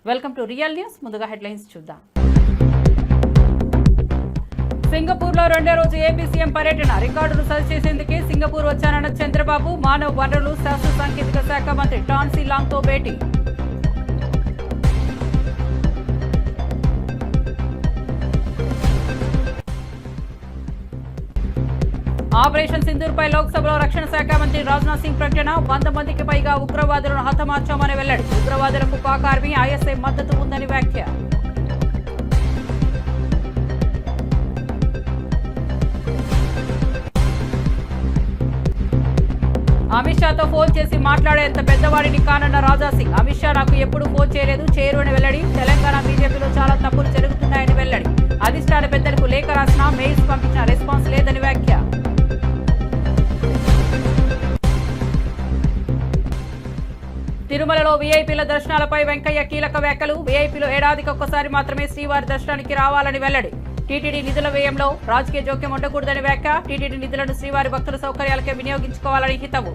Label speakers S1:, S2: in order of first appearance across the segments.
S1: Welcome to real news. ముందుగా headlines చూద్దాం. Singapore లో రెండో రోజు ఏపీ సీఎం పర్యటన. రికార్డులు సరి చేసేందుకే సింగపూర్ వచ్చానన్న చంద్రబాబు. మానవ వనరులు శాస్త్ర సాంకేతిక శాఖ మంత్రి టాన్ సి లాంగ్ తో భేటీ. ఆపరేషన్ సింధూర్ పై లోక్సభలో రక్షణ శాఖ మంత్రి రాజ్నాథ్ సింగ్ ప్రకటన. 100 మందికి పైగా ఉగ్రవాదులను హతమార్చామని వెల్లడి. ఉగ్రవాదులకు పాక్ ఆర్మీ ఐఎస్ఐ మద్దతు ఉందని వ్యాఖ్య. అమిత్ షాతో ఫోన్ చేసి మాట్లాడేంత పెద్దవాడిని కానన్న రాజాసింగ్. అమిత్ షా నాకు ఎప్పుడు ఫోన్ చేయలేదు, చేయరు అని వెల్లడి. తెలంగాణ బీజేపీలో చాలా తప్పులు జరుగుతున్నాయని వెల్లడి. అధిష్టాన పెద్దలకు లేఖ రాసినా మెయిల్స్ పంపించిన రెస్పాన్స్ లేదని వ్యాఖ్య. తిరుమలలో వీఐపీల దర్శనాలపై వెంకయ్య కీలక వ్యాఖ్యలు. వీఐపీలో ఏడాదికి ఒక్కసారి మాత్రమే శ్రీవారి దర్శనానికి రావాలని వెల్లడి. టీటీడీ నిధుల వ్యయంలో రాజకీయ జోక్యం ఉండకూడదని వ్యాఖ్య. టీటీడీ నిధులను శ్రీవారి భక్తుల సౌకర్యాలకే వినియోగించుకోవాలని హితవు.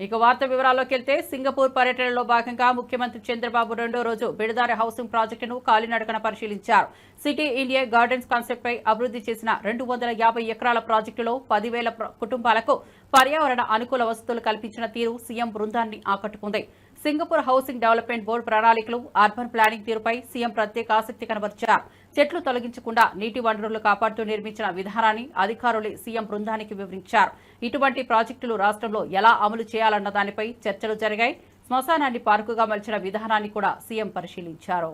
S1: ఇక వార్త వివరాల్లోకి వెళ్తే, సింగపూర్ పర్యటనలో భాగంగా ముఖ్యమంత్రి చంద్రబాబు రెండో రోజు బిడదారి హౌసింగ్ ప్రాజెక్టును కాలినడకన పరిశీలించారు. సిటీ ఇండియా గార్డెన్స్ కాన్సెప్ట్ పై అభివృద్ధి చేసిన 250 ఎకరాల ప్రాజెక్టులో 10,000 కుటుంబాలకు పర్యావరణ అనుకూల వసతులు కల్పించిన తీరు సీఎం బృందాన్ని ఆకట్టుకుంది. సింగపూర్ హౌసింగ్ డెవలప్మెంట్ బోర్డు ప్రణాళికలు, అర్బన్ ప్లానింగ్ తీరుపై సీఎం ప్రత్యేక ఆసక్తి కనబరిచారు. చెట్లు తొలగించకుండా నీటి వనరులు కాపాడుతూ నిర్మించిన విధానాన్ని అధికారులే సీఎం బృందానికి వివరించారు. ఇటువంటి ప్రాజెక్టులు రాష్ట్రంలో ఎలా అమలు చేయాలన్న దానిపై చర్చలు జరిగాయి. శ్మశానాన్ని పార్కుగా మలిచిన విధానాన్ని కూడా సీఎం పరిశీలించారు.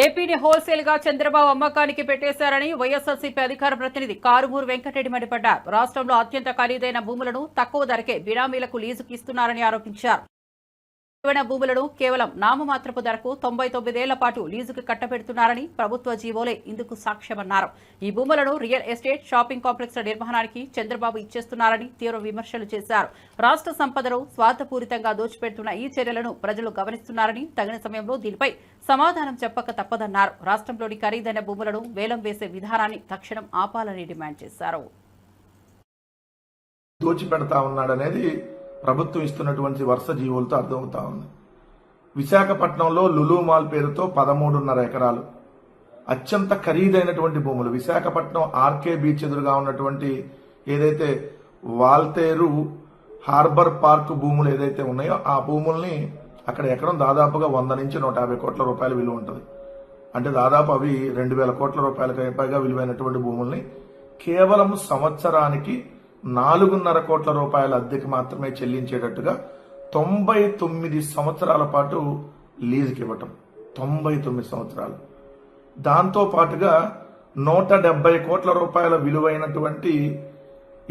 S1: ఏపీని హోల్సేల్ గా చంద్రబాబు అమ్మకానికి పెట్టేశారని వైఎస్ఆర్సీపీ అధికార ప్రతినిధి కారుమూరు వెంకటరెడ్డి మండిపడ్డారు. రాష్ట్రంలో అత్యంత ఖరీదైన భూములను తక్కువ ధరకే బినామీలకు లీజుకు ఇస్తున్నారని ఆరోపించారు. భూములను కేవలం నామమాత్రపు ధరకు 99 ఏళ్ల పాటు లీజుకు కట్టబెడుతున్నారని ప్రభుత్వ జీవోలే ఇందుకు సాక్ష్యమన్నారు. ఈ భూములను రియల్ ఎస్టేట్, షాపింగ్ కాంప్లెక్స్ల నిర్మాణానికి చంద్రబాబు ఇచ్చేస్తున్నారని తీవ్ర విమర్శలు చేశారు. రాష్ట్ర సంపదను స్వార్థపూరితంగా దోచిపెడుతున్న ఈ చర్యలను ప్రజలు గమనిస్తున్నారని, తగిన సమయంలో దీనిపై సమాధానం చెప్పక తప్పదన్నారు. రాష్ట్రంలోని ఖరీదైన భూములను వేలం వేసే విధానాన్ని తక్షణం ఆపాలని డిమాండ్ చేశారు.
S2: ప్రభుత్వం ఇస్తున్నటువంటి వరుస జీవోలతో అర్థమవుతా ఉంది. విశాఖపట్నంలో లులు మాల్ పేరుతో 13.5 ఎకరాలు అత్యంత ఖరీదైనటువంటి భూములు. విశాఖపట్నం ఆర్కే బీచ్ ఎదురుగా ఉన్నటువంటి ఏదైతే వాల్తేరు హార్బర్ పార్క్ భూములు ఏదైతే ఉన్నాయో ఆ భూముల్ని అక్కడ ఎకరం దాదాపుగా 100 నుంచి 150 కోట్ల రూపాయల విలువ ఉంటుంది. అంటే దాదాపు అవి 2,000 కోట్ల రూపాయలకు పైగా విలువైనటువంటి భూముల్ని కేవలం సంవత్సరానికి 4.5 కోట్ల రూపాయల అద్దెకి మాత్రమే చెల్లించేటట్టుగా 99 సంవత్సరాల పాటు లీజుకి ఇవ్వటం. 99 సంవత్సరాలు. దాంతో పాటుగా 170 కోట్ల రూపాయల విలువైనటువంటి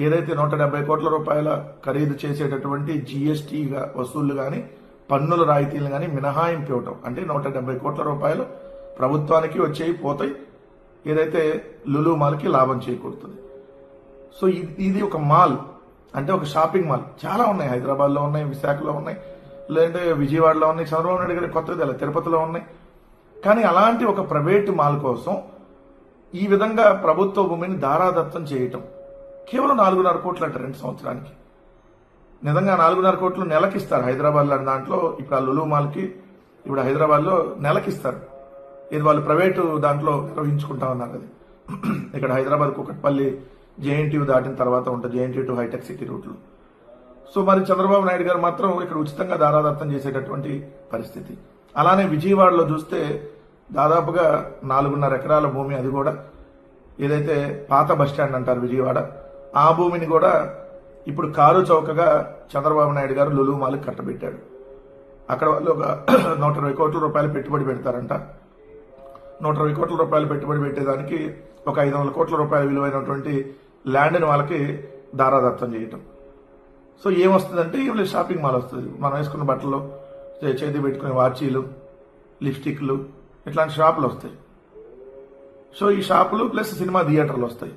S2: ఏదైతే 170 కోట్ల రూపాయల ఖరీదు చేసేటటువంటి జీఎస్టీ వసూళ్లు కానీ, పన్నుల రాయితీలు కానీ మినహాయింపు ఇవ్వటం. అంటే 170 కోట్ల రూపాయలు ప్రభుత్వానికి వచ్చేవి పోతాయి, ఏదైతే లులు మాల్కి లాభం చేకూరుతుంది. సో ఇది ఒక మాల్, అంటే ఒక షాపింగ్ మాల్. చాలా ఉన్నాయి, హైదరాబాద్లో ఉన్నాయి, విశాఖలో ఉన్నాయి, లేదంటే విజయవాడలో ఉన్నాయి, చంద్రబాబు నాయుడు గారి కొత్తది తిరుపతిలో ఉన్నాయి. కానీ అలాంటి ఒక ప్రైవేటు మాల్ కోసం ఈ విధంగా ప్రభుత్వ భూమిని దారాదత్తం చేయటం. కేవలం 4.5 కోట్లు అంట 2 సంవత్సరానికి. నిజంగా 4.5 కోట్లు నెలకిస్తారు హైదరాబాద్ లాంటి దాంట్లో. ఇప్పుడు ఆ లులు మాల్కి ఇప్పుడు హైదరాబాద్లో నెలకిస్తారు. ఇది వాళ్ళు ప్రైవేటు దాంట్లో నిర్వహించుకుంటా ఉన్నారు. అది ఇక్కడ హైదరాబాద్ కుకట్పల్లి జేఎన్టీయూ దాటిన తర్వాత ఉంటుంది, జేఎన్టీయూ టు హైటెక్ సిటీ రూట్లో. సో మరి చంద్రబాబు నాయుడు గారు మాత్రం ఇక్కడ ఉచితంగా దారాదత్తం చేసేటటువంటి పరిస్థితి. అలానే విజయవాడలో చూస్తే దాదాపుగా 4.5 ఎకరాల భూమి, అది కూడా ఏదైతే పాత బస్టాండ్ అంటారు విజయవాడ, ఆ భూమిని కూడా ఇప్పుడు కారు చౌకగా చంద్రబాబు నాయుడు గారు లులు మాల్కి కట్టబెట్టాడు. అక్కడ వాళ్ళు ఒక 120 కోట్ల రూపాయలు పెట్టుబడి పెడతారంట. 120 కోట్ల రూపాయలు పెట్టుబడి పెట్టేదానికి ఒక 500 కోట్ల రూపాయల విలువైనటువంటి ల్యాండ్ని వాళ్ళకి దారాదత్తం చేయటం. సో ఏమొస్తుందంటే వీళ్ళు షాపింగ్ మాల్ వస్తుంది. మనం వేసుకున్న బట్టలు, చేతి పెట్టుకునే వాచీలు, లిప్స్టిక్లు, ఇట్లాంటి షాపులు వస్తాయి. సో ఈ షాపులు ప్లస్ సినిమా థియేటర్లు వస్తాయి,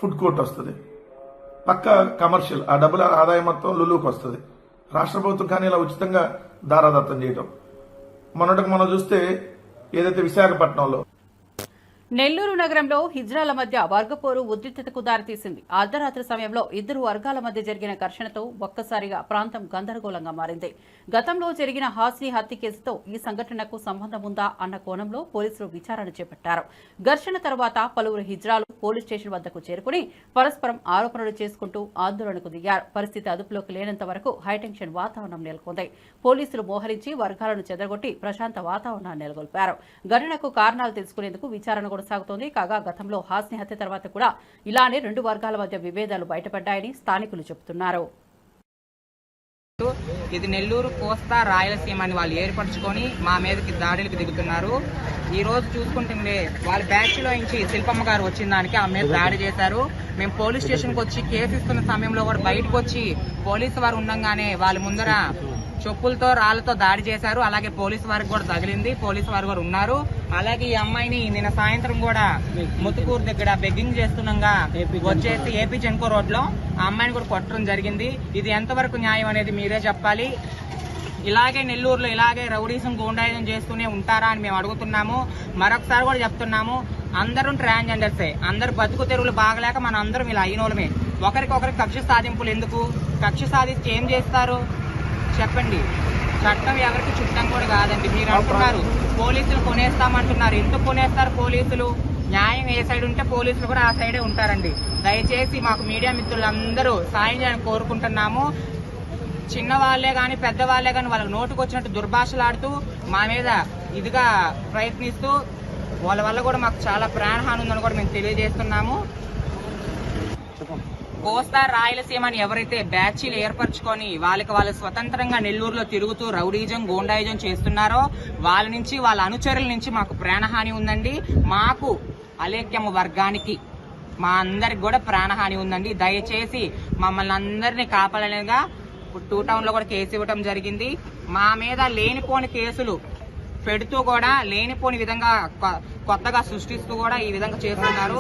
S2: ఫుడ్ కోర్ట్ వస్తుంది, పక్క కమర్షియల్. ఆ డబ్బుల ఆదాయం మొత్తం లులుకు వస్తుంది. రాష్ట్ర ప్రభుత్వం కానీ ఇలా ఉచితంగా దారాదత్తం చేయటం. మొన్నటికి మనం చూస్తే ఏదైతే విశాఖపట్నంలో
S1: నెల్లూరు నగరంలో హిజ్రాల మధ్య వర్గపోరు ఉద్రిక్తతకు దారితీసింది. అర్ధరాత్రి సమయంలో ఇద్దరు వర్గాల మధ్య జరిగిన ఘర్షణతో ఒక్కసారిగా ప్రాంతం గందరగోళంగా మారింది. గతంలో జరిగిన హాస్ని హత్య కేసుతో ఈ సంఘటనకు సంబంధం ఉందా అన్న కోణంలో పోలీసులు విచారణ చేపట్టారు. ఘర్షణ తర్వాత పలువురు హిజ్రాలు పోలీస్ స్టేషన్ వద్దకు చేరుకుని పరస్పరం ఆరోపణలు చేసుకుంటూ ఆందోళనకు దిగారు. పరిస్థితి అదుపులోకి లేనంత వరకు హైటెన్షన్ వాతావరణం నెలకొంది. పోలీసులు మోహరించి వర్గాలను చెదరగొట్టి ప్రశాంత వాతావరణాన్ని నెలకొల్పారు. ఘటనకు కారణాలు తెలుసుకునేందుకు విచారణ కొనసాగుతోంది. కాగా గతంలో హాస్ని హత్య తర్వాత కూడా ఇలానే 2 వర్గాల మధ్య విభేదాలు బయటపడ్డాయని స్థానికులు చెబుతున్నారు.
S3: ఇది నెల్లూరు, కోస్తా, రాయలసీమ అని వాళ్ళు ఏర్పరచుకొని మా మీదకి దాడులకు దిగుతున్నారు. ఈ రోజు చూసుకుంటుండే వాళ్ళ బ్యాచ్ లో నుంచి శిల్పమ్మ గారు వచ్చిన దానికి ఆ మీద దాడి చేశారు. మేము పోలీస్ స్టేషన్కి వచ్చి కేసు ఇస్తున్న సమయంలో కూడా బయటకు వచ్చి పోలీసు వారు ఉండగానే వాళ్ళ ముందర చెప్పులతో రాళ్లతో దాడి చేశారు. అలాగే పోలీసు వారికి కూడా తగిలింది. పోలీసు వారు కూడా ఉన్నారు. అలాగే ఈ అమ్మాయిని నిన్న సాయంత్రం కూడా ముతుకూరు దగ్గర బెగ్గింగ్ చేస్తుండగా వచ్చేసి ఏపీ చెన్కో రోడ్ లో ఆ అమ్మాయిని కూడా కొట్టడం జరిగింది. ఇది ఎంతవరకు న్యాయం అనేది మీరే చెప్పాలి. ఇలాగే నెల్లూరులో ఇలాగే రౌడీసం గూండాయిజం చేస్తూనే ఉంటారా అని మేము అడుగుతున్నాము. మరొకసారి కూడా చెప్తున్నాము, అందరూ ట్రాన్స్జెండర్సే. అందరు బతుకు తెరువులు బాగలేక మన అందరం ఇలా అయినోళ్ళమే. ఒకరికొకరికి కక్ష సాధింపులు ఎందుకు? కక్ష సాధించి ఏం చేస్తారు చెప్పండి? చట్టం ఎవరికి చుట్టం కూడా కాదండి. మీరు అంటున్నారు పోలీసులు కొనేస్తామంటున్నారు. ఎందుకు కొనేస్తారు పోలీసులు? న్యాయం ఏ సైడ్ ఉంటే పోలీసులు కూడా ఆ సైడే ఉంటారండి. దయచేసి మాకు మీడియా మిత్రులందరూ సాయం చేయాలని కోరుకుంటున్నాము. చిన్నవాళ్లే కానీ పెద్దవాళ్లే కానీ వాళ్ళకి నోటుకు వచ్చినట్టు దుర్భాషలాడుతూ మా మీద ఇదిగా ప్రయత్నిస్తూ వాళ్ళ వల్ల కూడా మాకు చాలా ప్రాణహాని ఉందని కూడా మేము తెలియజేస్తున్నాము. కోస్తా, రాయలసీమ అని ఎవరైతే బ్యాచీలు ఏర్పరచుకొని వాళ్ళకి వాళ్ళు స్వతంత్రంగా నెల్లూరులో తిరుగుతూ రౌడీజం గోండాయిజం చేస్తున్నారో వాళ్ళ నుంచి, వాళ్ళ అనుచరుల నుంచి మాకు ప్రాణహాని ఉందండి. మాకు అలేఖ్యము వర్గానికి మా అందరికి కూడా ప్రాణహాని ఉందండి. దయచేసి మమ్మల్ని అందరినీ కాపాడలేగా 2 టౌన్ లో కూడా కేసు ఇవ్వడం జరిగింది. మా మీద లేనిపోని కేసులు పెడుతూ కూడా లేనిపోని విధంగా కొత్తగా సృష్టిస్తూ కూడా ఈ విధంగా చేస్తున్నారు.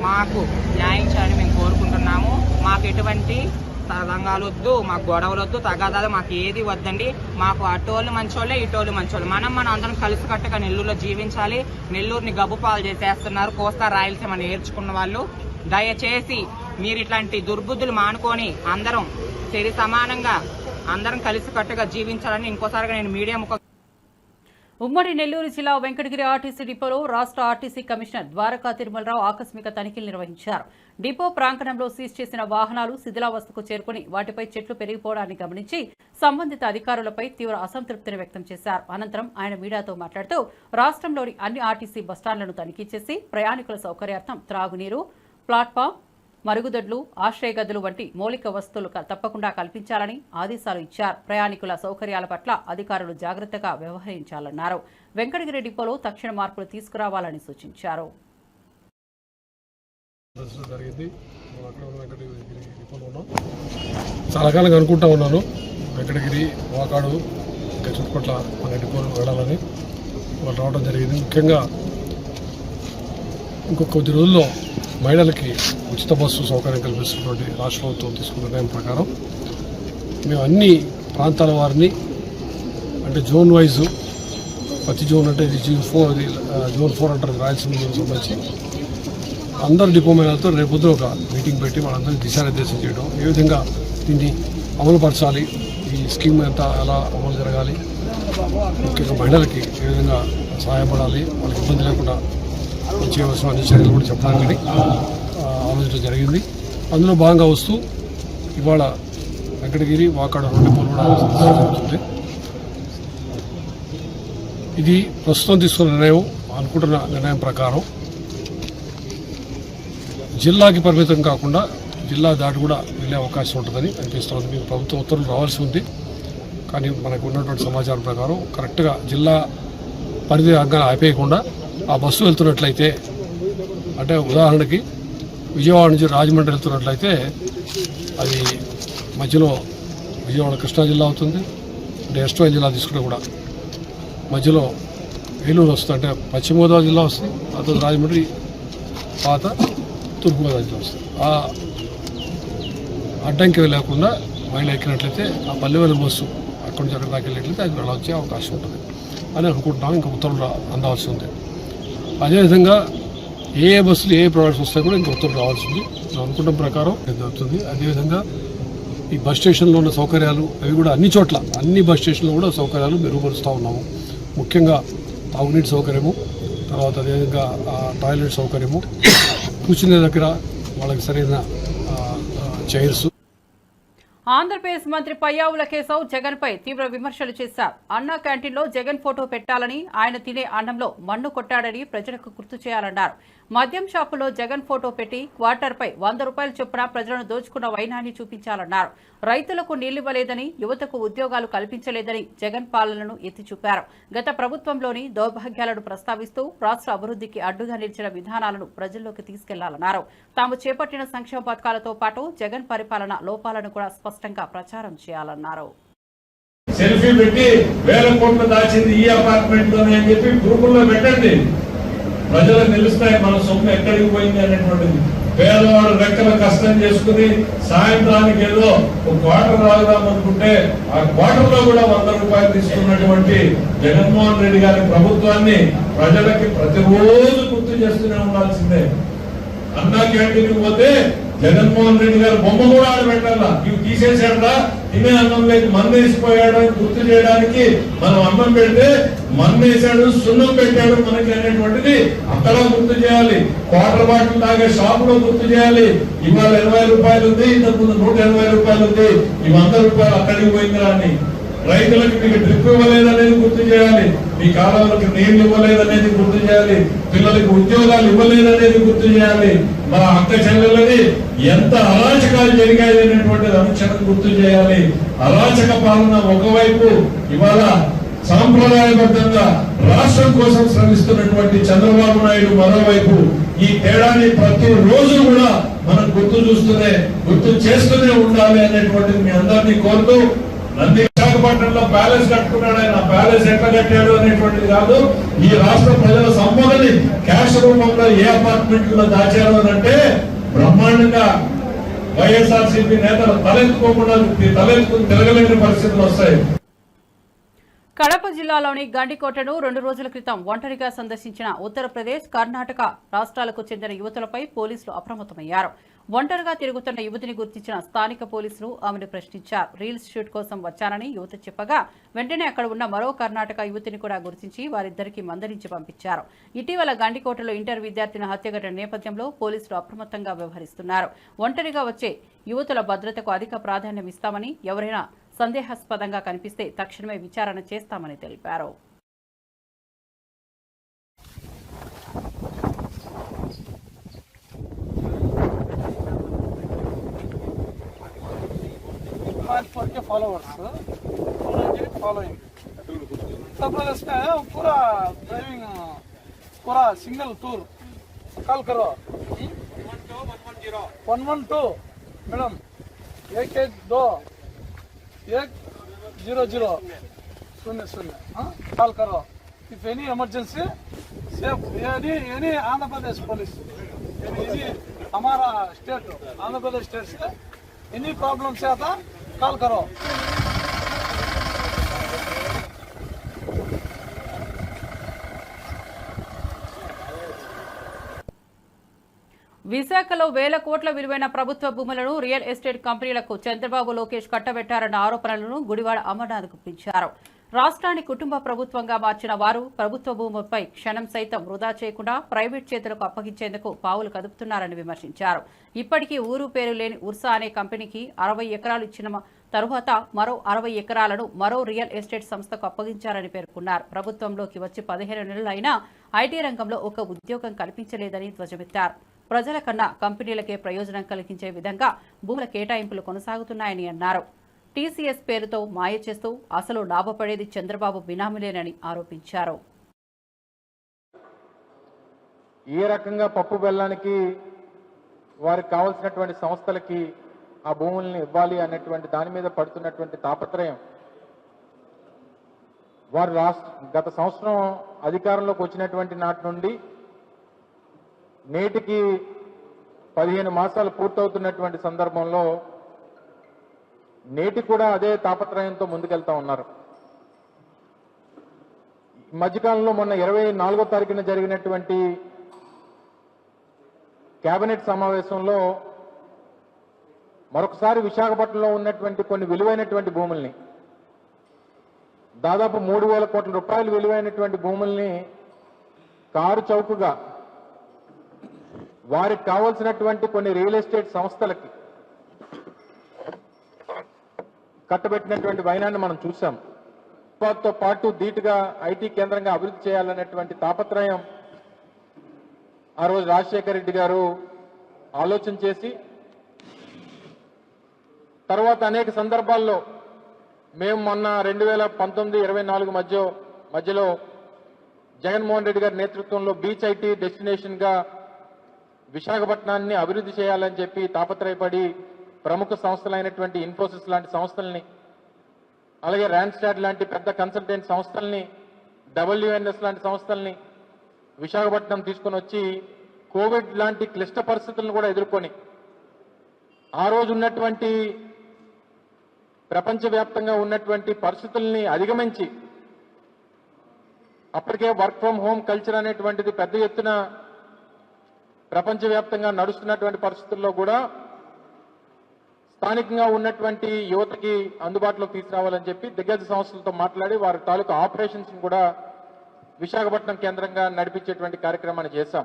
S3: మాకు న్యాయం చేయాలని మేము కోరుకుంటున్నాము. మాకు ఎటువంటి తదంగాలు వద్దు, మాకు గొడవలు వద్దు, తగాదాలు మాకు ఏది వద్దండి. మాకు అటోళ్ళు మంచోళ్ళే, ఇటోళ్ళు మంచోళ్ళు. మనం అందరం కలిసికట్టుగా నెల్లూరులో జీవించాలి. నెల్లూరుని గబ్బుపాలు చేసేస్తున్నారు కోస్తా, రాయలసీమ నేర్చుకున్న వాళ్ళు. దయచేసి మీరు ఇట్లాంటి దుర్బుద్ధులు మానుకొని అందరం సరి సమానంగా అందరం కలిసికట్టుగా జీవించాలని ఇంకోసారిగా నేను మీడియా ముఖ
S1: ఉమ్మడి నెల్లూరు జిల్లా వెంకటగిరి ఆర్టీసీ డిపోలో రాష్ట్ర ఆర్టీసీ కమిషనర్ ద్వారకా తిరుమలరావు ఆకస్మిక తనిఖీలు నిర్వహించారు. డిపో ప్రాంగణంలో సీజ్ చేసిన వాహనాలు శిథిలావస్థకు చేరుకుని వాటిపై చెట్లు పెరిగిపోవడాన్ని గమనించి సంబంధిత అధికారులపై తీవ్ర అసంతృప్తిని వ్యక్తం చేశారు. అనంతరం ఆయన మీడియాతో మాట్లాడుతూ రాష్ట్రంలోని అన్ని ఆర్టీసీ బస్టాండ్లను తనిఖీ చేసి ప్రయాణికుల సౌకర్యార్థం త్రాగునీరు, ప్లాట్ఫామ్, మరుగుదొడ్లు, ఆశ్రయ గదులు వంటి మౌలిక వసతులు తప్పకుండా కల్పించాలని ఆదేశాలు ఇచ్చారు. ప్రయాణికుల సౌకర్యాల పట్ల అధికారులు జాగ్రత్తగా వ్యవహరించాలన్నారు. వెంకటగిరి డిపోలో తక్షణ మార్పులు తీసుకురావాలని సూచించారు.
S4: చాలా కాలంగా అనుకుంటా ఉన్నాను వెంకటగిరి, వాకాడు చుట్టుపట్ల మన డిపోలు వెళ్ళాలని. వాళ్ళు రావడం జరిగింది. ముఖ్యంగా ఇంకొక కొద్ది రోజుల్లో మహిళలకి ఉచిత బస్సు సౌకర్యం కల్పిస్తున్నటువంటి రాష్ట్ర ప్రభుత్వం తీసుకున్న నిర్ణయం ప్రకారం మేము అన్ని ప్రాంతాల వారిని, అంటే జోన్ వైజ్, ప్రతి జోన్ అంటే ఇది జోన్ 4 అంటారు రాయలసీమ జోన్ సంబంధించి అందరు డిపో మహిళలతో రేపు పొద్దున ఒక మీటింగ్ పెట్టి వాళ్ళందరినీ దిశానిర్దేశం చేయడం, ఏ విధంగా దీన్ని అమలుపరచాలి, ఈ స్కీమ్ ఎంత ఎలా అమలు జరగాలి, ముఖ్యంగా మహిళలకి ఏ విధంగా సహాయపడాలి, వాళ్ళకి ఇబ్బంది లేకుండా చేయవలసిన అన్ని చర్యలు కూడా చెప్పడానికి ఆలోచించడం జరిగింది. అందులో భాగంగా వస్తూ ఇవాళ వెంకటగిరి, వాకాడు 2 డిపోలు కూడా జరుగుతుంది. ఇది ప్రస్తుతం తీసుకున్న నిర్ణయం, అనుకుంటున్న నిర్ణయం ప్రకారం జిల్లాకి పరిమితం కాకుండా జిల్లా దాటి కూడా వెళ్ళే అవకాశం ఉంటుందని అనిపిస్తుంది. మీకు ప్రభుత్వం ఉత్తర్వులు రావాల్సి ఉంది. కానీ మనకు ఉన్నటువంటి సమాచారం ప్రకారం కరెక్ట్గా జిల్లా పరిధి రంగాన్ని ఆపేయకుండా ఆ బస్సు వెళ్తున్నట్లయితే, అంటే ఉదాహరణకి విజయవాడ నుంచి రాజమండ్రి వెళ్తున్నట్లయితే అది మధ్యలో విజయవాడ కృష్ణా జిల్లా అవుతుంది. అంటే ఎస్ట్రాయిల్ జిల్లా తీసుకుంటే కూడా మధ్యలో ఏలూరు వస్తుంది, అంటే పశ్చిమ గోదావరి జిల్లా వస్తుంది. ఆ తర్వాత రాజమండ్రి, పాత తూర్పుగోదావరి జిల్లా వస్తుంది. ఆ అడ్డంకి లేకుండా మైలు ఎక్కినట్లయితే ఆ పల్లెవేలు బస్సు అక్కడి నుంచి అక్కడి దాకా వెళ్ళినట్లయితే అది వెళ్ళ వచ్చే అవకాశం ఉంటుంది అని అనుకుంటున్నాం. ఇంకా ఉత్తర్వులు అందవలసి ఉంది. అదేవిధంగా ఏ బస్సులు ఏ ప్రొడక్ట్స్ వస్తాయి కూడా ఇంకా ఉత్తర్వులు రావాల్సింది. అనుకున్న ప్రకారం అవుతుంది. అదేవిధంగా ఈ బస్ స్టేషన్లో ఉన్న సౌకర్యాలు అవి కూడా అన్ని బస్ స్టేషన్లో కూడా సౌకర్యాలు మెరుగుపరుస్తూ ఉన్నాము. ముఖ్యంగా తాగునీటి సౌకర్యము, తర్వాత అదేవిధంగా టాయిలెట్ సౌకర్యము, కూర్చునే దగ్గర వాళ్ళకి సరైన చైర్స్.
S1: ఆంధ్రప్రదేశ్ మంత్రి పయ్యావుల కేశవ్ జగన్ పై తీవ్ర విమర్శలు చేశారు. అన్నా క్యాంటీన్లో జగన్ ఫోటో పెట్టాలని, ఆయన తినే అన్నంలో మన్ను కొట్టాడని ప్రజలకు గుర్తు చేయాలన్నారు. మద్యం షాపులో జగన్ ఫోటో పెట్టి క్వార్టర్పై 100 రూపాయల చొప్పున ప్రజలను దోచుకున్న వైనాన్ని చూపించాలన్నారు. రైతులకు నీళ్లివ్వలేదని, యువతకు ఉద్యోగాలు కల్పించలేదని జగన్ పాలనను ఎత్తిచూపారు. గత ప్రభుత్వంలోని దౌర్భాగ్యాలను ప్రస్తావిస్తూ రాష్ట్ర అభివృద్ధికి అడ్డుగా నిలిచిన విధానాలను ప్రజల్లోకి తీసుకెళ్లాలన్నారు. తాము చేపట్టిన సంక్షేమ పథకాలతో పాటు జగన్ పరిపాలన లోపాలను కూడా స్పష్టంగా ప్రచారం చేయాలన్నారు.
S5: సెల్ఫీ పెట్టి 1000 కోట్లు దాచింది ఈ అపార్ట్మెంట్ లోనే అని చెప్పి గ్రూపుల్లో పెట్టండి. ప్రజలకు తెలుస్తాయి మన సొమ్ము ఎక్కడికి పోయింది అనేటువంటిది. పేదవాడు రెక్కల కష్టం చేసుకుని సాయంత్రానికి ఏదో ఒక క్వార్టర్ రాగుదాం అనుకుంటే ఆ క్వార్టర్ లో కూడా 100 రూపాయలు తీసుకున్నటువంటి జగన్మోహన్ రెడ్డి గారి ప్రభుత్వాన్ని ప్రజలకి ప్రతిరోజు గుర్తు చేస్తూనే ఉండాల్సిందే. అన్నా క్యాంటీన్కి పోతే జగన్మోహన్ రెడ్డి గారు బొమ్మ కూడా ఆడబెట్టాలా, ఇవి తీసేసాడా, తినే అన్నం లేక మన్నేసిపోయాడు అని గుర్తు చేయడానికి మనం అన్నం పెడితే మన్నేసాడు, సున్నం పెట్టాడు మనకి అనేటువంటిది అక్కడ గుర్తు చేయాలి. క్వార్టర్ బాటిల్ తాగే షాప్ లో గుర్తు చేయాలి. ఇవాళ 20 రూపాయలు ఉంది, ఇంతకుముందు 180 రూపాయలు ఉంది, ఈ 100 రూపాయలు అక్కడికి పోయిందిరా అని. రైతులకు మీకు డ్రిప్ ఇవ్వలేదనేది గుర్తు చేయాలి, మీ కాలువలకు నీళ్లు ఇవ్వలేదనేది గుర్తు చేయాలి, పిల్లలకు ఉద్యోగాలు ఇవ్వలేదనేది గుర్తు చేయాలి. మా అక్క చెల్లెళ్ళని ఎంత అరాచకాలు జరిగాయి అనేటువంటిది అనుక్షణం గుర్తు చేయాలి. అరాచక పాలన ఒకవైపు, ఇవాళ సాంప్రదాయబద్ధంగా రాష్ట్రం కోసం శ్రమిస్తున్నటువంటి చంద్రబాబు నాయుడు మరోవైపు. ఈ తేడాన్ని ప్రతి రోజు కూడా మనం గుర్తు చేస్తూనే ఉండాలి అనేటువంటిది మీ అందరినీ కోరుతూ, విశాఖపట్నంలో ప్యాలెస్ కట్టుకున్నాడు, ఆయన ప్యాలెస్ ఎట్లా కట్టాడు అనేటువంటిది కాదు, ఈ రాష్ట్ర ప్రజల సంపదని క్యాష్ రూపంలో ఏ అపార్ట్మెంట్ లో దాచారు అని అంటే బ్రహ్మాండంగా వైఎస్ఆర్సీపీ నేతలు తలెత్తుకోకుండా తలెత్తుకుని తిరగలేని పరిస్థితులు వస్తాయి.
S1: కడప జిల్లాలోని గండికోటను 2 రోజుల క్రితం ఒంటరిగా సందర్శించిన ఉత్తరప్రదేశ్, కర్ణాటక రాష్ట్రాలకు చెందిన యువతులపై పోలీసులు అప్రమత్తమయ్యారు. ఒంటరిగా తిరుగుతున్న యువతిని గుర్తించిన స్థానిక పోలీసులు ఆమెను ప్రశ్నించారు. రీల్స్ షూట్ కోసం వచ్చానని యువత చెప్పగా వెంటనే అక్కడ ఉన్న మరో కర్ణాటక యువతిని కూడా గుర్తించి వారిద్దరికీ మందరించి పంపించారు. ఇటీవల గండికోటలో ఇంటర్ విద్యార్థిని హత్య ఘటన నేపథ్యంలో పోలీసులు అప్రమత్తంగా వ్యవహరిస్తున్నారు. ఒంటరిగా వచ్చే యువతుల భద్రతకు అధిక ప్రాధాన్యం ఇస్తామని, ఎవరైనా సందేహాస్పదంగా కనిపిస్తే తక్షణమే విచారణ చేస్తామని తెలిపారు.
S6: के फॉलोवर्स फॉलोइंग उत्तर प्रदेश में पूरा ड्राइविंग पूरा सिंगल टूर कॉल करो 112 मैडम 182 100 कॉल करो if any emergency safe any Andhra Pradesh police any हमारा स्टेट आंध्र प्रदेश स्टेट से एनी प्रॉब्लम से आता कॉल करो.
S1: విశాఖలో 1000 కోట్ల విలువైన ప్రభుత్వ భూములను రియల్ ఎస్టేట్ కంపెనీలకు చంద్రబాబు, లోకేష్ కట్టబెట్టారన్న ఆరోపణలను గుడివాడ అమర్నాథ్ గుప్పించారు. రాష్ట్రాన్ని కుటుంబ ప్రభుత్వంగా మార్చిన వారు ప్రభుత్వ భూములపై క్షణం సైతం వృధా చేయకుండా ప్రైవేట్ చేతులకు అప్పగించేందుకు పావులు కదుపుతున్నారని విమర్శించారు. ఇప్పటికీ ఊరు పేరు లేని ఉర్సా అనే కంపెనీకి 60 ఎకరాలు ఇచ్చిన తరువాత మరో 60 ఎకరాలను మరో రియల్ ఎస్టేట్ సంస్థకు అప్పగించారని పేర్కొన్నారు. ప్రభుత్వంలోకి వచ్చి 15 నెలలు అయినా ఐటీ రంగంలో ఒక ఉద్యోగం కల్పించలేదని ధ్వజమెత్తారు. ప్రజల కన్నా కంపెనీలకే ప్రయోజనం కలిగించే విధంగా భూముల కేటాయింపులు కొనసాగుతున్నాయని అన్నారు. టీసీఎస్ పేరుతో మాయ చేస్తూ అసలు లాభపడేది చంద్రబాబు బినామీలేనని ఆరోపించారు.
S7: ఏ రకంగా పప్పు బెల్లానికి వారికి కావాల్సినటువంటి సంస్థలకి ఆ భూముల్ని ఇవ్వాలి అన్నటువంటి దాని మీద పడుతున్నటువంటి తాపత్రయం వారు గత సంవత్సరం అధికారంలోకి వచ్చినటువంటి నాటి నుండి నేటికి 15 మాసాలు పూర్తవుతున్నటువంటి సందర్భంలో నేటి కూడా అదే తాపత్రయంతో ముందుకెళ్తా ఉన్నారు. మధ్యకాలంలో మొన్న 24వ తారీఖున జరిగినటువంటి కేబినెట్ సమావేశంలో మరొకసారి విశాఖపట్నంలో ఉన్నటువంటి కొన్ని విలువైనటువంటి భూముల్ని దాదాపు 3,000 కోట్ల రూపాయలు విలువైనటువంటి భూముల్ని కారు చౌకగా వారికి కావాల్సినటువంటి కొన్ని రియల్ ఎస్టేట్ సంస్థలకి కట్టబెట్టినటువంటి వైనాన్ని మనం చూసాం. తో పాటు ధీటుగా ఐటీ కేంద్రంగా అభివృద్ధి చేయాలనేటువంటి తాపత్రయం ఆ రోజు రాజశేఖర రెడ్డి గారు ఆలోచన చేసి తర్వాత అనేక సందర్భాల్లో మేము మొన్న 2019-24 మధ్యలో జగన్మోహన్ రెడ్డి గారి నేతృత్వంలో బీచ్ ఐటీ డెస్టినేషన్ గా విశాఖపట్నాన్ని అభివృద్ధి చేయాలని చెప్పి తాపత్రయపడి ప్రముఖ సంస్థలైనటువంటి ఇన్ఫోసిస్ లాంటి సంస్థల్ని, అలాగే ర్యాన్స్టాడ్ లాంటి పెద్ద కన్సల్టెంట్ సంస్థల్ని, WNS లాంటి సంస్థల్ని విశాఖపట్నం తీసుకొని వచ్చి కోవిడ్ లాంటి క్లిష్ట పరిస్థితులను కూడా ఎదుర్కొని ఆ రోజు ఉన్నటువంటి ప్రపంచవ్యాప్తంగా ఉన్నటువంటి పరిస్థితుల్ని అధిగమించి అప్పటికే వర్క్ ఫ్రం హోమ్ కల్చర్ అనేటువంటిది పెద్ద ఎత్తున ప్రపంచవ్యాప్తంగా నడుస్తున్నటువంటి పరిస్థితుల్లో కూడా స్థానికంగా ఉన్నటువంటి యువతకి అందుబాటులో తీసుకురావాలని చెప్పి దిగ్గజ సంస్థలతో మాట్లాడి వారి తాలూకు ఆపరేషన్స్ కూడా విశాఖపట్నం కేంద్రంగా నడిపించేటువంటి కార్యక్రమాన్ని చేశాం.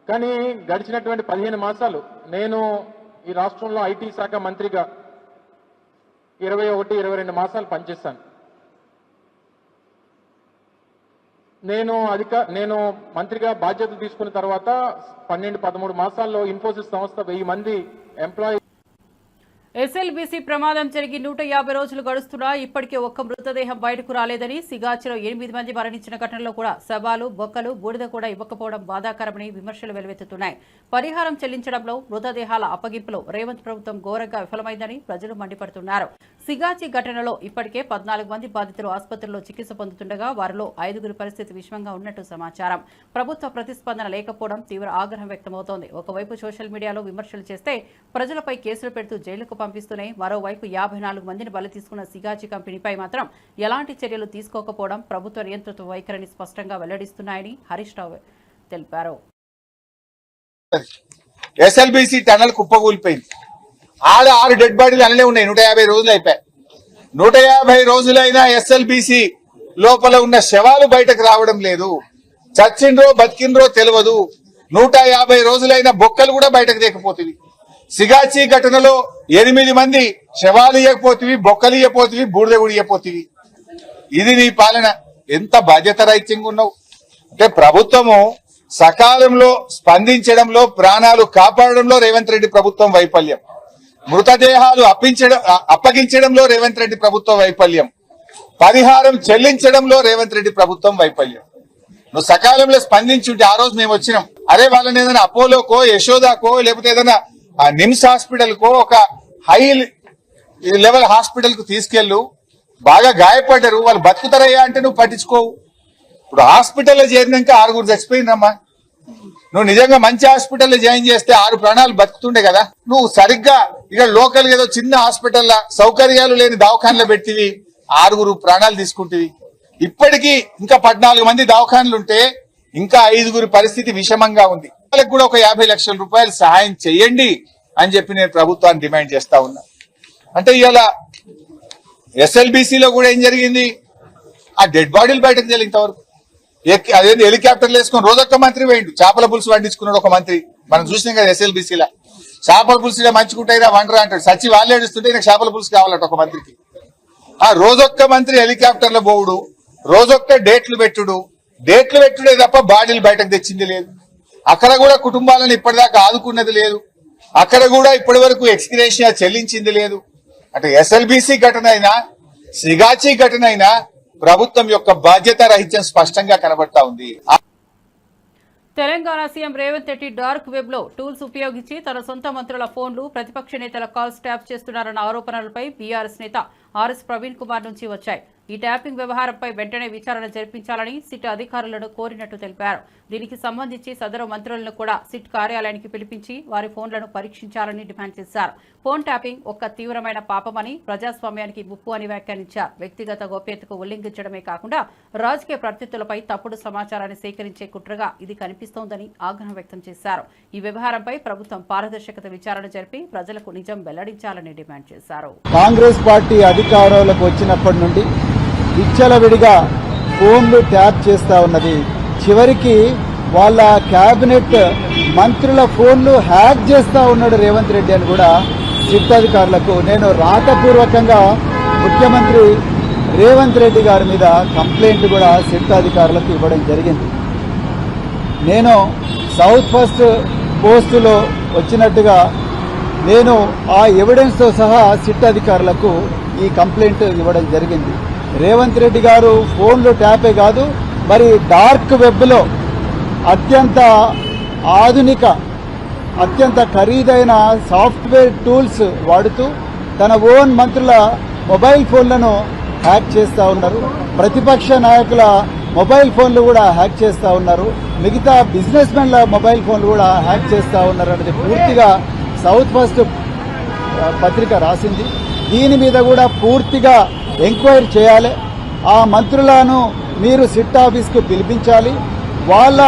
S7: కానీ గడిచినటువంటి 15 మాసాలు నేను ఈ రాష్ట్రంలో ఐటీ శాఖ మంత్రిగా 21-22 మాసాలు పనిచేశాను. నేను మంత్రిగా బాధ్యతలు తీసుకున్న తర్వాత 12-13 మాసాల్లో ఇన్ఫోసిస్ సంస్థ 1000 మంది ఎంప్లాయీ.
S1: ఎస్ఎల్బీసీ ప్రమాదం జరిగి 150 రోజులు గడుస్తున్నా ఇప్పటికే ఒక్క మృతదేహం బయటకు రాలేదని, సిగాచిలో 8 మంది మరణించిన ఘటనలో కూడా శవాలు, బొక్కలు, బూడిద కూడా ఇవ్వకపోవడం బాధాకరమని విమర్శలు వెలువెత్తుతున్నాయి. పరిహారం చెల్లించడంలో, మృతదేహాల అప్పగింపులో రేవంత్ ప్రభుత్వం ఘోరంగా విఫలమైందని ప్రజలు మండిపడుతున్నారు. సిగాచి ఘటనలో ఇప్పటికే 14 మంది బాధితులు ఆసుపత్రిలో చికిత్స పొందుతుండగా వారిలో 5గురి పరిస్థితి విషమంగా ఉన్నట్టు సమాచారం. ప్రభుత్వ ప్రతిస్పందన లేకపోవడం తీవ్ర ఆగ్రహం వ్యక్తమవుతోంది. ఒకవైపు సోషల్ మీడియాలో విమర్శలు చేస్తే ప్రజలపై కేసులు పెడుతూ జైలుకు పంపిస్తూనే మరోవైపు 54 మందిని బలి తీసుకున్న సిగాచి కంపెనీపై మాత్రం ఎలాంటి చర్యలు తీసుకోకపోవడం ప్రభుత్వ నియంత్రిత వైఖరిని స్పష్టంగా వెల్లడిస్తున్నాయని హరీష్ రావు తెలిపారు.
S8: SLBC tunnel కుప్పకూలిపోయింది. 6 డెడ్ బాడీలు అనే ఉన్నాయి. 150 రోజులు అయిపోయాయి. 150 రోజులైనా ఎస్ఎల్బీసీ లోపల ఉన్న శవాలు బయటకు రావడం లేదు. చచ్చిండ్రో బతికిండ్రో తెలియదు. 150 రోజులైన బొక్కలు కూడా బయటకు లేకపోతుంది. సిగాచి ఘటనలో 8 మంది శవాలు ఇవ్వకపోతివి, బొక్కలు ఇవ్వపోతివి, బూడిద కూడా ఇవ్వపోతివి. ఇది నీ పాలన. ఎంత బాధ్యత రహితంగా ఉన్నావు అంటే ప్రభుత్వము సకాలంలో స్పందించడంలో, ప్రాణాలు కాపాడడంలో రేవంత్ రెడ్డి ప్రభుత్వం వైఫల్యం, మృతదేహాలు అప్పగించడంలో రేవంత్ రెడ్డి ప్రభుత్వం వైఫల్యం, పరిహారం చెల్లించడంలో రేవంత్ రెడ్డి ప్రభుత్వం వైఫల్యం. నువ్వు సకాలంలో స్పందించుంటే ఆ రోజు మేము వచ్చినాం. అరే వాళ్ళని ఏదైనా అపోలోకో, యశోదాకో, లేకపోతే ఏదైనా నిమ్స్ హాస్పిటల్ కో, ఒక హై లెవెల్ హాస్పిటల్ కు తీసుకెళ్ళు. బాగా గాయపడ్డారు, వాళ్ళు బతుకుతారయ్యా అంటే నువ్వు పట్టించుకోవు. ఇప్పుడు హాస్పిటల్లో చేరినాక 6 చచ్చిపోయిందమ్మా. నువ్వు నిజంగా మంచి హాస్పిటల్లో జాయిన్ చేస్తే 6 ప్రాణాలు బతుకుతుండే కదా. నువ్వు సరిగ్గా ఇక్కడ లోకల్ ఏదో చిన్న హాస్పిటల్లో సౌకర్యాలు లేని దవాఖానలో పెట్టివి, 6 ప్రాణాలు తీసుకుంటేవి. ఇప్పటికీ ఇంకా 14 మంది దవాఖానలుంటే ఇంకా 5 పరిస్థితి విషమంగా ఉంది. వాళ్ళకి కూడా ఒక 50 లక్షల రూపాయలు సహాయం చేయండి అని చెప్పి నేను ప్రభుత్వాన్ని డిమాండ్ చేస్తా ఉన్నా. అంటే ఇవాళ ఎస్ఎల్బీసీలో కూడా ఏం జరిగింది, ఆ డెడ్ బాడీలు బయటకు తెలియదు ఇంతవరకు. అదే హెలికాప్టర్లు వేసుకుని రోజొక్క మంత్రి పోయిండు. చేపల పులుసు వండించుకున్నాడు ఒక మంత్రి. మనం చూసినాం కదా ఎస్ఎల్బీసీలో. చేపల పులుసు మంచుకుంటాయినా వండరా అంటాడు. సచ్చి వాళ్ళే ఏడుస్తుంటే నాకు చేపల పులుసు కావాలట ఒక మంత్రికి. ఆ రోజొక్క మంత్రి హెలికాప్టర్ల పోవుడు, రోజొక్క డేట్లు పెట్టుడే తప్ప బాడీలు బయటకు తెచ్చింది లేదు. అక్కడ కూడా కుటుంబాలను ఇప్పటిదాకా ఆదుకున్నది లేదు. అక్కడ కూడా ఇప్పటి వరకు ఎక్స్గ్రేషియా చెల్లించింది లేదు. అంటే ఎస్ఎల్బిసి ఘటన అయినా సిగాచి ఘటన అయినా ప్రభుత్వం యొక్క బాధ్యత రహిత్యం స్పష్టంగా కనబడతా ఉంది.
S1: Telangana CM Revanth Reddy dark web లో టూల్స్ ఉపయోగించి తన సొంత మంత్రుల ఫోన్లు ప్రతిపక్ష నేతల కాల్స్ ట్యాప్ చేస్తున్నారన్న ఆరోపణలపై బీఆర్ఎస్ నేత ఆర్ఎస్ ప్రవీణ్ కుమార్ నుంచి వచ్చాయి. ఈ ట్యాపింగ్ వ్యవహారంపై వెంటనే విచారణ జరిపించాలని సిట్ అధికారులను కోరినట్టు తెలిపారు. దీనికి సంబంధించి సదరు మంత్రులను కూడా సిట్ కార్యాలయానికి పిలిపించి వారి ఫోన్లను పరీక్షించాలని డిమాండ్ చేశారు. ఫోన్ ట్యాపింగ్ ఒక్క తీవ్రమైన పాపమని, ప్రజాస్వామ్యానికి ముప్పు అని వ్యాఖ్యానించారు. వ్యక్తిగత గోప్యతకు ఉల్లంఘించడమే కాకుండా రాజకీయ ప్రత్యర్థులపై తప్పుడు సమాచారాన్ని సేకరించే కుట్రగా ఇది కనిపిస్తోందని ఆగ్రహం వ్యక్తం చేశారు. ఈ వ్యవహారంపై ప్రభుత్వం పారదర్శకత విచారణ జరిపి ప్రజలకు నిజం వెల్లడించాలని డిమాండ్ చేశారు.
S9: కాంగ్రెస్ పార్టీ అధికారంలోకి వచ్చినప్పటి నుండి విచ్చలవిడిగా ఫోన్లు ట్యాప్ చేస్తా ఉన్నది. చివరికి వాళ్ళ కేబినెట్ మంత్రుల ఫోన్లు హ్యాక్ చేస్తా ఉన్నాడు రేవంత్ రెడ్డి అని కూడా సిట్ అధికారులకు నేను రాతపూర్వకంగా ముఖ్యమంత్రి రేవంత్ రెడ్డి గారి మీద కంప్లైంట్ కూడా సిట్ అధికారులకు ఇవ్వడం జరిగింది. నేను సౌత్ ఫస్ట్ పోస్టులో వచ్చినట్టుగా నేను ఆ ఎవిడెన్స్తో సహా సిట్ అధికారులకు ఈ కంప్లైంట్ ఇవ్వడం జరిగింది. రేవంత్ రెడ్డి గారు ఫోన్లు ట్యాపే కాదు, మరి డార్క్ వెబ్లో అత్యంత ఆధునిక అత్యంత ఖరీదైన సాఫ్ట్వేర్ టూల్స్ వాడుతూ తన ఓన్ మంత్రుల మొబైల్ ఫోన్లను హ్యాక్ చేస్తూ ఉన్నారు. ప్రతిపక్ష నాయకుల మొబైల్ ఫోన్లు కూడా హ్యాక్ చేస్తూ ఉన్నారు. మిగతా బిజినెస్ మెన్ల మొబైల్ ఫోన్లు కూడా హ్యాక్ చేస్తూ ఉన్నారు అనేది పూర్తిగా సౌత్ ఫస్ట్ పత్రిక రాసింది. దీని మీద కూడా పూర్తిగా ఎంక్వైరీ చేయాలి. ఆ మంత్రులను మీరు సిట్ ఆఫీస్కు పిలిపించాలి. వాళ్ళ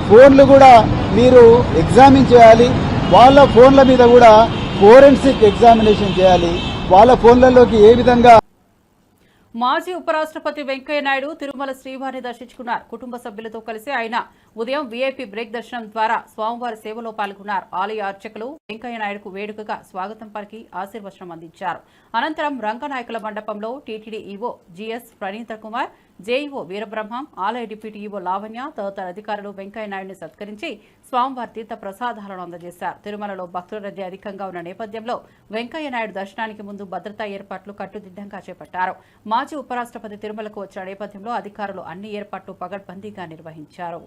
S9: ఫోన్లు కూడా మీరు ఎగ్జామిన్ చేయాలి. వాళ్ళ ఫోన్ల మీద కూడా ఫోరెన్సిక్ ఎగ్జామినేషన్ చేయాలి. వాళ్ళ ఫోన్లలోకి ఏ విధంగా.
S1: మాజీ ఉపరాష్ట్రపతి వెంకయ్యనాయుడు తిరుమల శ్రీవారిని దర్శించుకున్నారు. కుటుంబ సభ్యులతో కలిసి ఆయన ఉదయం వీఐపీ బ్రేక్ దర్శనం ద్వారా స్వామివారి సేవలో పాల్గొన్నారు. ఆలయ అర్చకులు వెంకయ్యనాయుడుకు వేడుకగా స్వాగతం పలికి ఆశీర్వచనం అందించారు. అనంతరం రంగనాయకుల మండపంలో TTD EO GS Praneetha Kumar, JEO Veerabrahmam, ఆలయ డిప్యూటీ ఈవో లావణ్య తదితర అధికారులు వెంకయ్యనాయుడిని సత్కరించి స్వామివారి తీర్థ ప్రసాదాలను అందజేశారు. తిరుమలలో భక్తుల రద్దీ అధికంగా ఉన్న నేపథ్యంలో వెంకయ్యనాయుడు దర్శనానికి ముందు భద్రతా ఏర్పాట్లు కట్టుదిట్టంగా చేపట్టారు. మాజీ ఉపరాష్ట్రపతి తిరుమలకు వచ్చిన నేపథ్యంలో అధికారులు అన్ని ఏర్పాట్లు పగడ్బందీగా నిర్వహించారు.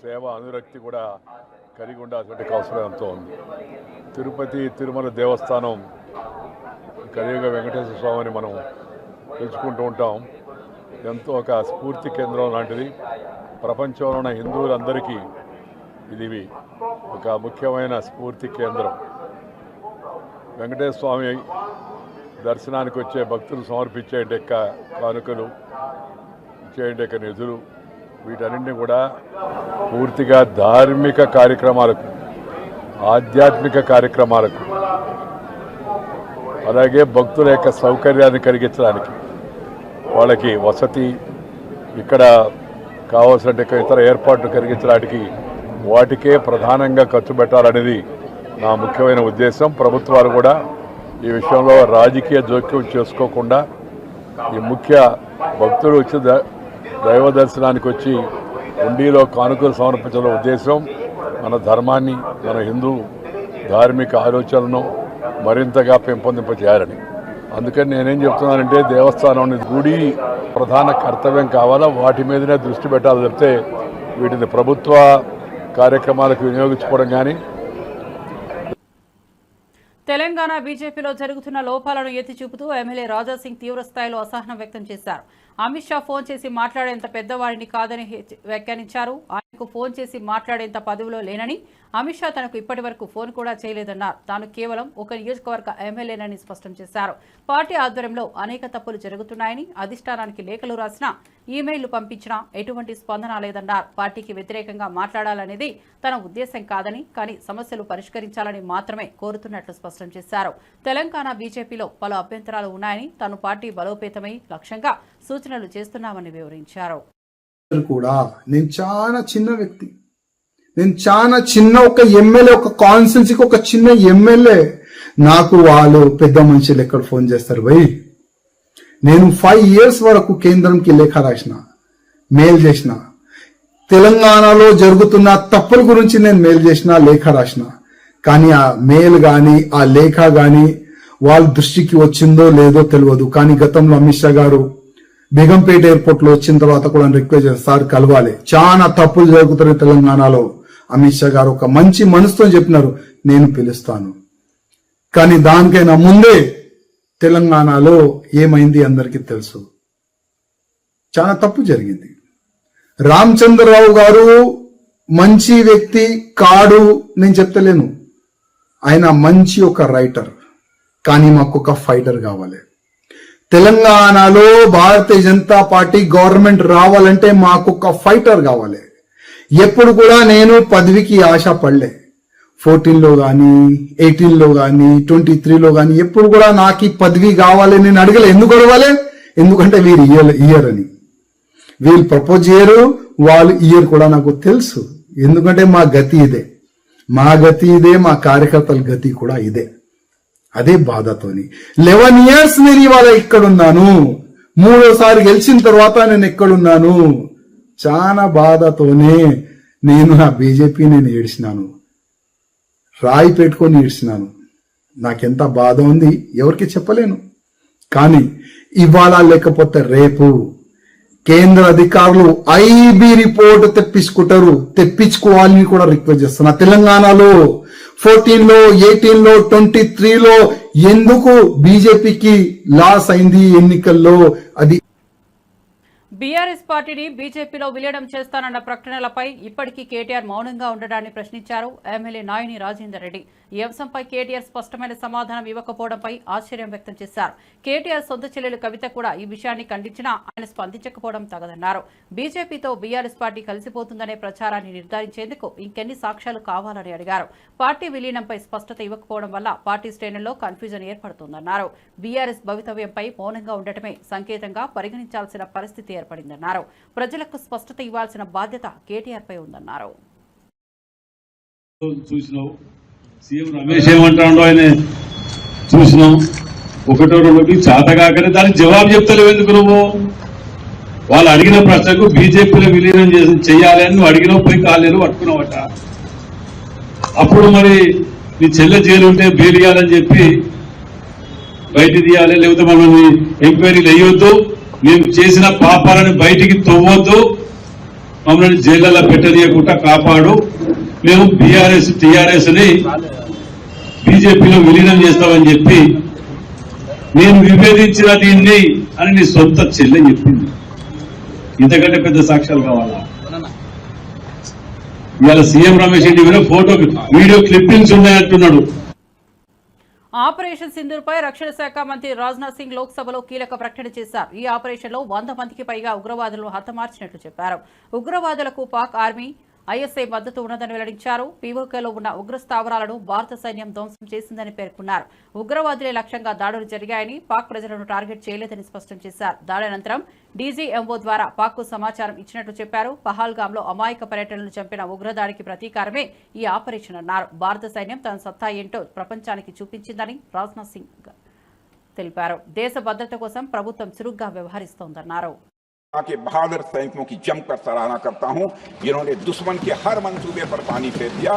S5: సేవ అనురక్తి కూడా కలిగి ఉండాల్సిన అవసరం ఎంతో ఉంది. తిరుపతి తిరుమల దేవస్థానం కలియుగ వెంకటేశ్వర స్వామిని మనం తెలుసుకుంటూ ఉంటాం. ఎంతో ఒక స్ఫూర్తి కేంద్రం లాంటిది. ప్రపంచంలో ఉన్న హిందువులందరికీ ఇది ఒక ముఖ్యమైన స్ఫూర్తి కేంద్రం. వెంకటేశ్వర స్వామి దర్శనానికి వచ్చే భక్తులు సమర్పించే కానుకలు, ఇచ్చే నిధులు, వీటన్నింటినీ కూడా పూర్తిగా ధార్మిక కార్యక్రమాలకు, ఆధ్యాత్మిక కార్యక్రమాలకు, అలాగే భక్తుల యొక్క సౌకర్యాన్ని కలిగించడానికి, వాళ్ళకి వసతి, ఇక్కడ కావాల్సిన ఇతర ఏర్పాట్లు కలిగించడానికి వాటికే ప్రధానంగా ఖర్చు పెట్టాలనేది నా ముఖ్యమైన ఉద్దేశం. ప్రభుత్వాలు కూడా ఈ విషయంలో రాజకీయ జోక్యం చేసుకోకుండా ఈ ముఖ్య భక్తులు వచ్చి దైవ దర్శనానికి వచ్చి ఉండిలో కానుకలు సమర్పించాల ఉద్దేశం మన ధర్మాన్ని, మన హిందూ ధార్మిక ఆలోచనలను మరింతగా పెంపొందింపజేయాలని. అందుకని నేనేం చెప్తున్నానంటే దేవస్థానం గుడి ప్రధాన కర్తవ్యం కావాలా, వాటి మీదనే దృష్టి పెట్టాలి చెప్తే వీటిని ప్రభుత్వ కార్యక్రమాలకు వినియోగించుకోవడం కానీ.
S1: తెలంగాణ బీజేపీలో జరుగుతున్న లోపాలను ఎత్తి చూపుతూ ఎమ్మెల్యే రాజాసింగ్ తీవ్రస్థాయిలో అసహనం వ్యక్తం చేశారు. అమిత్ షా ఫోన్ చేసి మాట్లాడేంత పెద్దవాడిని కాదని వ్యాఖ్యానించారు. ఆయనకు ఫోన్ చేసి మాట్లాడేంత పదవిలో లేనని, అమిత్ షా తనకు ఇప్పటి వరకు ఫోన్ కూడా చేయలేదన్నారు. తాను కేవలం ఒక నియోజకవర్గ ఎమ్మెల్యేనని స్పష్టం చేశారు. పార్టీ ఆధ్వర్యంలో అనేక తప్పులు జరుగుతున్నాయని, అధిష్టానానికి లేఖలు రాసినా, ఈమెయిల్లు పంపించినా ఎటువంటి స్పందన లేదన్నారు. పార్టీకి వ్యతిరేకంగా మాట్లాడాలనేది తన ఉద్దేశం కాదని, కానీ సమస్యలు పరిష్కరించాలని మాత్రమే కోరుతున్నట్లు స్పష్టం చేశారు. తెలంగాణ బీజేపీలో పలు అభ్యంతరాలు ఉన్నాయని, తాను పార్టీ బలోపేతమై లక్ష్యంగా సూచనలు చేస్తున్నామని వివరించారు.
S10: కూడా నేను చాలా చిన్న వ్యక్తి, నేను చాలా చిన్న ఒక ఎమ్మెల్యే, ఒక కాన్స్టిట్యున్సీకి ఒక చిన్న ఎమ్మెల్యే. నాకు వాళ్ళు పెద్ద మనుషులు ఎక్కడ ఫోన్ చేస్తారు భయ్. నేను 5 years వరకు కేంద్రంకి లేఖ రాసిన, మెయిల్ చేసిన, తెలంగాణలో జరుగుతున్న తప్పుల గురించి నేను మెయిల్ చేసిన, లేఖ రాసిన. కానీ ఆ మెయిల్ కానీ ఆ లేఖ కానీ వాళ్ళ దృష్టికి వచ్చిందో లేదో తెలియదు. కానీ గతంలో అమిత్ షా గారు బేగంపేట ఎయిర్పోర్ట్ లో వచ్చిన తర్వాత కూడా రిక్వెస్ట్ చేస్తారు, సార్ కలవాలి, చాలా తప్పులు జరుగుతున్నాయి తెలంగాణలో. అమిత్ షా గారు ఒక మంచి మనసుతో చెప్పినారు, నేను పిలుస్తాను. కానీ దానికైనా ముందే తెలంగాణలో ఏమైంది అందరికీ తెలుసు, చాలా తప్పు జరిగింది. రామచంద్రరావు గారు మంచి వ్యక్తి కాడు నేను చెప్తలేను, ఆయన మంచి ఒక రైటర్, కానీ మాకు ఒక ఫైటర్ కావాలి. తెలంగాణలో భారతీయ జనతా పార్టీ గవర్నమెంట్ రావాలంటే మాకు ఒక ఫైటర్ కావాలి. ఎప్పుడు కూడా నేను పదవికి ఆశ పడలే. 14లో కానీ 18లో కానీ 23లో కానీ ఎప్పుడు కూడా నాకు ఈ పదవి కావాలి నేను అడగలే. ఎందుకు అడగాలి? ఎందుకంటే వీరు ఇయర్ అని, వీళ్ళు ప్రపోజ్ చేయరు, వాళ్ళు ఇయర్ కూడా నాకు తెలుసు. ఎందుకంటే మా గతి ఇదే, మా గతి ఇదే, మా కార్యకర్తల గతి కూడా ఇదే. అదే బాధతోని 11 years నేను ఇవాళ ఇక్కడున్నాను. 3వసారి గెలిచిన తర్వాత నేను ఎక్కడున్నాను. చాలా బాధతోనే నేను నా బీజేపీ నేను ఏడ్చినాను, రాయి పెట్టుకొని ఏడ్చినాను. నాకెంత బాధ ఉంది ఎవరికి చెప్పలేను. కానీ ఇవాళ లేకపోతే రేపు కేంద్ర అధికారులు ఐబీ రిపోర్ట్ తెప్పించుకోవాలని కూడా రిక్వెస్ట్ చేస్తున్నా. తెలంగాణలో 14లో 18లో 23లో ఎందుకు బీజేపీకి లాస్ అయింది ఎన్నికల్లో, అది
S1: బీఆర్ఎస్ పార్టీని బీజేపీలో విలీనం చేస్తానన్న ప్రకటనలపై ఇప్పటికీ కేటీఆర్ మౌనంగా ఉండడాన్ని ప్రశ్నించారు ఎమ్మెల్యే నాయని రాజేందర్ రెడ్డి. ఈ అంశంపై కేటీఆర్ స్పష్టమైన సమాధానం ఇవ్వకపోవడంపై ఆశ్చర్యం వ్యక్తం చేశారు. కేటీఆర్ సొంత చెల్లెలు కవిత కూడా ఈ విషయాన్ని ఖండించినా ఆయన స్పందించకపోవడం తగదన్నారు. బీజేపీతో బీఆర్ఎస్ పార్టీ కలిసిపోతుందనే ప్రచారాన్ని నిర్ధారించేందుకు ఇంకెన్ని సాక్ష్యాలు కావాలని అడిగారు. పార్టీ విలీనంపై స్పష్టత ఇవ్వకపోవడం వల్ల పార్టీ శ్రేణుల్లో కన్ఫ్యూజన్ ఏర్పడుతోందన్నారు. బీఆర్ఎస్ భవితవ్యంపై మౌనంగా ఉండటమే సంకేతంగా పరిగణించాల్సిన పరిస్థితి ఏర్పడిందన్నారు. ప్రజలకు స్పష్టత ఇవ్వాల్సిన బాధ్యత కేటీఆర్ పై ఉందన్నారు.
S5: సీఎం రమేష్ ఏమంటాడో ఆయన చూసినాం. ఒకటో రెండోకి చేతగాకనే దానికి జవాబు చెప్తలేవు ఎందుకు నువ్వు? వాళ్ళు అడిగిన ప్రశ్నకు బీజేపీలో విలీనం చేయాలి అని నువ్వు అడిగినావు, పోయి కాలేరు పట్టుకున్నావట. అప్పుడు మరి నీ చెల్లె జైలు ఉంటే బెయిల్ ఇవ్వాలని చెప్పి బయట తీయాలి, లేకపోతే మనల్ని ఎంక్వైరీలు వేయొద్దు, మేము చేసిన పాపాలను బయటికి తవ్వొద్దు, మమ్మల్ని జైళ్ళలో పెట్టనీయకుండా కాపాడు, మేము బీఆర్ఎస్ టీఆర్ఎస్ ని బీజేపీలో విలీనం చేస్తామని చెప్పి నేను విభేదించిన దీన్ని అని నీ సొంత చెల్లె చెప్పింది. ఇంతకంటే పెద్ద సాక్ష్యాలు కావాలా? ఇవాళ CM Ramesh Reddy photo video clippings ఉన్నాయంటున్నాడు.
S1: ఆపరేషన్ సింధూర్పై రక్షణ శాఖ మంత్రి రాజ్నాథ్ సింగ్ లోక్సభలో కీలక ప్రకటన చేశారు. ఈ ఆపరేషన్లో 100 మందికి పైగా ఉగ్రవాదులను హతమార్చినట్లు చెప్పారు. ఉగ్రవాదులకు పాక్ ఆర్మీ ఐఎస్ఐ మద్దతు ఉన్నదని వెల్లడించారు. పీఓకేలో ఉన్న ఉగ్ర స్థావరాలను భారత సైన్యం ధ్వంసం చేసిందని పేర్కొన్నారు. ఉగ్రవాదులే లక్ష్యంగా దాడులు జరిగాయని, పాక్ ప్రజలను టార్గెట్ చేయలేదని స్పష్టం చేశారు. దాడి అనంతరం డీజీఎంఓ ద్వారా పాక్కు సమాచారం ఇచ్చినట్లు చెప్పారు. పహల్గాంలో అమాయక పర్యటనలు చంపిన ఉగ్రదాడికి ప్రతీకారమే ఈ ఆపరేషన్ అన్నారు. భారత సైన్యం తన సత్తా ఏంటో ప్రపంచానికి చూపించిందని రాజ్నాథ్ సింగ్ తెలిపారు. దేశ భద్రత కోసం ప్రభుత్వం చురుగ్గా వ్యవహరిస్తోందన్నారు.
S11: के बहादुर सैनिकों की जमकर सराहना करता हूं, जिन्होंने दुश्मन के हर मंसूबे पर पानी फेर दिया।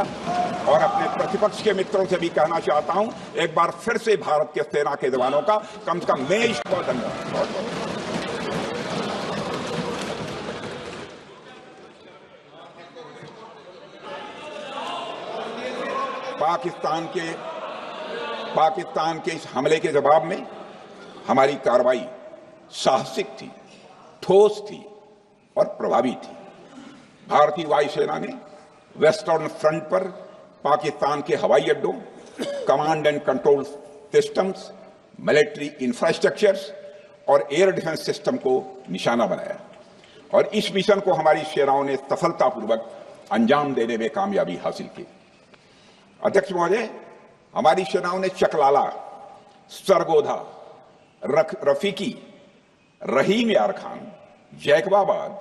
S11: और अपने प्रतिपक्ष के मित्रों से भी कहना चाहता हूं, एक बार फिर से भारत के सेना के जवानों का कम से कम मैं इसको धन्यवाद। पाकिस्तान के इस हमले के जवाब में हमारी कार्रवाई साहसिक थी, ठोस थी और प्रभावी थी। भारतीय वायुसेना ने वेस्टर्न फ्रंट पर पाकिस्तान के हवाई अड्डों, command and control systems, military infrastructures और एयर डिफेंस सिस्टम को निशाना बनाया और इस मिशन को हमारी सेनाओं ने सफलतापूर्वक अंजाम देने में कामयाबी हासिल की। अध्यक्ष महोदय, हमारी सेनाओं ने चकलाला, सरगोधा, रफीकी, रहीम यार खान, जैकबाबाद,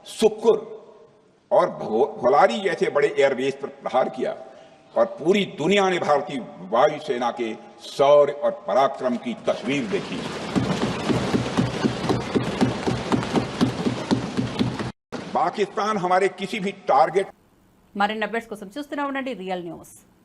S11: सुक्कुर और भोलारी जैसे बड़े एयरबेस पर प्रहार किया और पूरी दुनिया ने भारतीय वायुसेना के शौर्य और पराक्रम की तस्वीर देखी। पाकिस्तान हमारे किसी भी टारगेट
S1: మరిన్ని అప్డేట్స్ కోసం చూస్తూనే ఉండండి రియల్ న్యూస్.